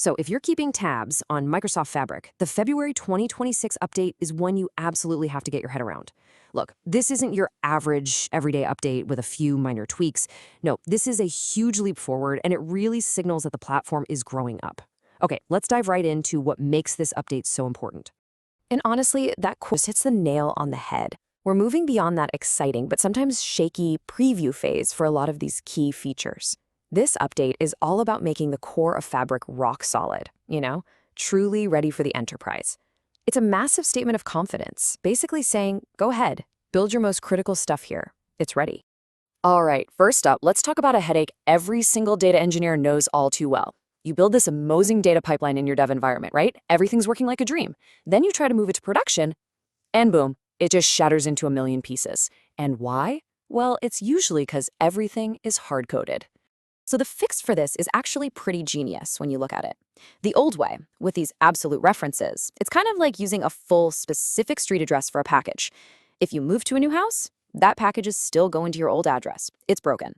So if you're keeping tabs on Microsoft Fabric, the February 2026 update is one you absolutely have to get your head around. Look, this isn't your average everyday update with a few minor tweaks. No, this is a huge leap forward, and it really signals that the platform is growing up. Okay, let's dive right into what makes this update so important. And honestly, that quote hits the nail on the head. We're moving beyond that exciting but sometimes shaky preview phase for a lot of these key features. This update is all about making the core of Fabric rock solid, truly ready for the enterprise. It's a massive statement of confidence, basically saying, go ahead, build your most critical stuff here. It's ready. All right, first up, let's talk about a headache every single data engineer knows all too well. You build this amazing data pipeline in your dev environment, right? Everything's working like a dream. Then you try to move it to production, and boom, it just shatters into a million pieces. And why? Well, it's usually because everything is hard-coded. So the fix for this is actually pretty genius when you look at it. The old way, with these absolute references, it's kind of like using a full specific street address for a package. If you move to a new house, that package is still going to your old address. It's broken.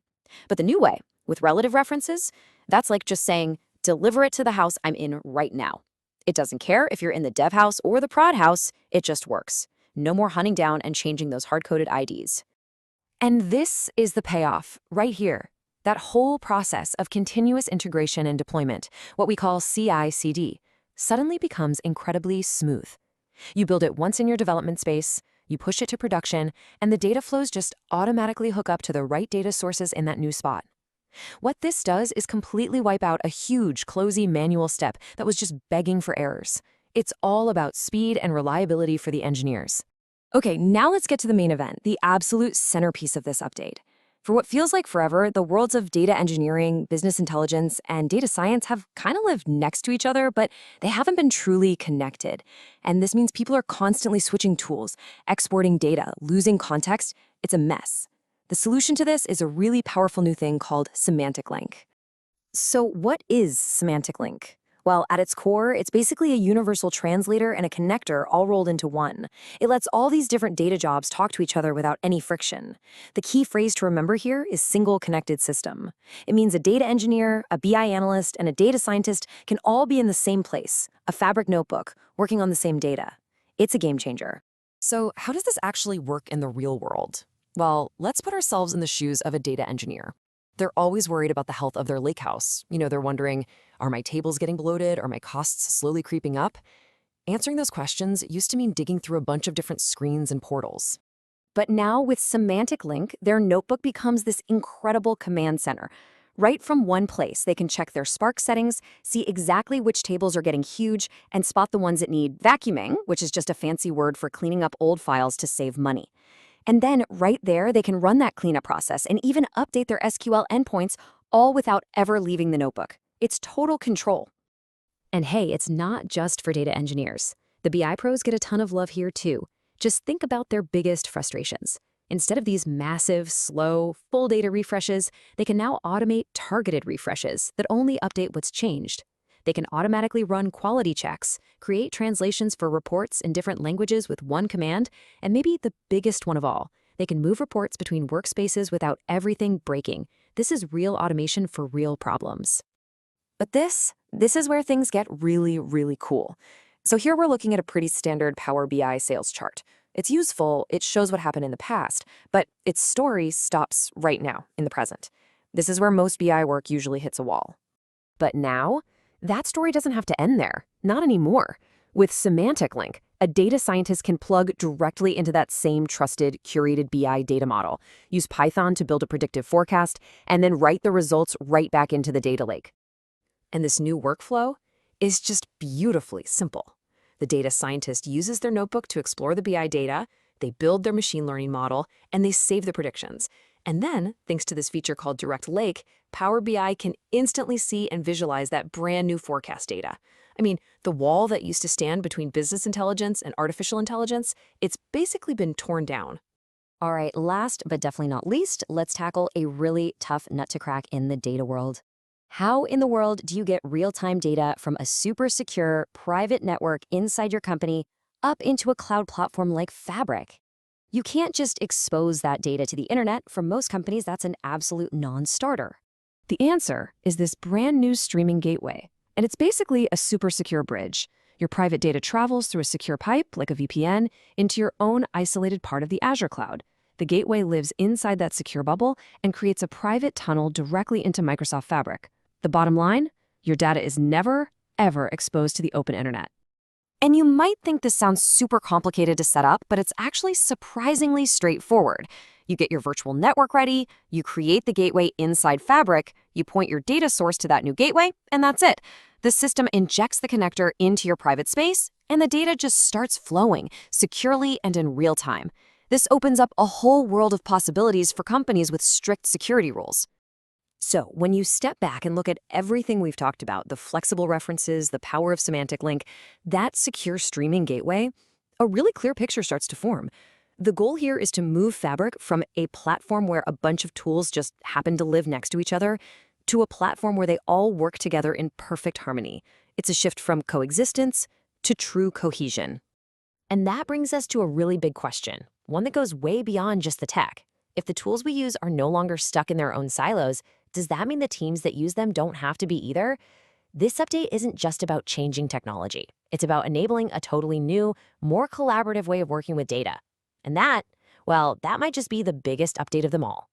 But the new way, with relative references, that's like just saying, deliver it to the house I'm in right now. It doesn't care if you're in the dev house or the prod house, it just works. No more hunting down and changing those hard-coded IDs. And this is the payoff, right here. That whole process of continuous integration and deployment, what we call CI/CD, suddenly becomes incredibly smooth. You build it once in your development space, you push it to production, and the data flows just automatically hook up to the right data sources in that new spot. What this does is completely wipe out a huge, closey manual step that was just begging for errors. It's all about speed and reliability for the engineers. Okay, now let's get to the main event, the absolute centerpiece of this update. For what feels like forever, the worlds of data engineering, business intelligence, and data science have kind of lived next to each other, but they haven't been truly connected. And this means people are constantly switching tools, exporting data, losing context. It's a mess. The solution to this is a really powerful new thing called Semantic Link. So what is Semantic Link? Well, at its core, it's basically a universal translator and a connector all rolled into one. It lets all these different data jobs talk to each other without any friction. The key phrase to remember here is single connected system. It means a data engineer, a BI analyst, and a data scientist can all be in the same place, a Fabric notebook, working on the same data. It's a game changer. So how does this actually work in the real world? Well, let's put ourselves in the shoes of a data engineer. They're always worried about the health of their lakehouse. They're wondering, are my tables getting bloated? Are my costs slowly creeping up? Answering those questions used to mean digging through a bunch of different screens and portals. But now with Semantic Link, their notebook becomes this incredible command center. Right from one place, they can check their Spark settings, see exactly which tables are getting huge, and spot the ones that need vacuuming, which is just a fancy word for cleaning up old files to save money. And then right there, they can run that cleanup process and even update their SQL endpoints, all without ever leaving the notebook. It's total control. And hey, it's not just for data engineers. The BI pros get a ton of love here too. Just think about their biggest frustrations. Instead of these massive, slow, full data refreshes, they can now automate targeted refreshes that only update what's changed. They can automatically run quality checks, create translations for reports in different languages with one command, and maybe the biggest one of all, they can move reports between workspaces without everything breaking. This is real automation for real problems. But this is where things get really, really cool. So here we're looking at a pretty standard Power BI sales chart. It's useful, it shows what happened in the past, but its story stops right now, in the present. This is where most BI work usually hits a wall. But now, that story doesn't have to end there. Not anymore. With Semantic Link, a data scientist can plug directly into that same trusted, curated BI data model, use Python to build a predictive forecast, and then write the results right back into the data lake. And this new workflow is just beautifully simple. The data scientist uses their notebook to explore the BI data, they build their machine learning model, and they save the predictions. And then, thanks to this feature called Direct Lake, Power BI can instantly see and visualize that brand new forecast data. I mean, the wall that used to stand between business intelligence and artificial intelligence, it's basically been torn down. All right, last but definitely not least, let's tackle a really tough nut to crack in the data world. How in the world do you get real-time data from a super secure private network inside your company up into a cloud platform like Fabric? You can't just expose that data to the internet. For most companies, that's an absolute non-starter. The answer is this brand new streaming gateway. And it's basically a super secure bridge. Your private data travels through a secure pipe, like a VPN, into your own isolated part of the Azure cloud. The gateway lives inside that secure bubble and creates a private tunnel directly into Microsoft Fabric. The bottom line? Your data is never, ever exposed to the open internet. And you might think this sounds super complicated to set up, but it's actually surprisingly straightforward. You get your virtual network ready, you create the gateway inside Fabric, you point your data source to that new gateway, and that's it. The system injects the connector into your private space, and the data just starts flowing securely and in real time. This opens up a whole world of possibilities for companies with strict security rules. So, when you step back and look at everything we've talked about, the flexible references, the power of Semantic Link, that secure streaming gateway, a really clear picture starts to form. The goal here is to move Fabric from a platform where a bunch of tools just happen to live next to each other to a platform where they all work together in perfect harmony. It's a shift from coexistence to true cohesion. And that brings us to a really big question, one that goes way beyond just the tech. If the tools we use are no longer stuck in their own silos, does that mean the teams that use them don't have to be either? This update isn't just about changing technology. It's about enabling a totally new, more collaborative way of working with data. And that, well, that might just be the biggest update of them all.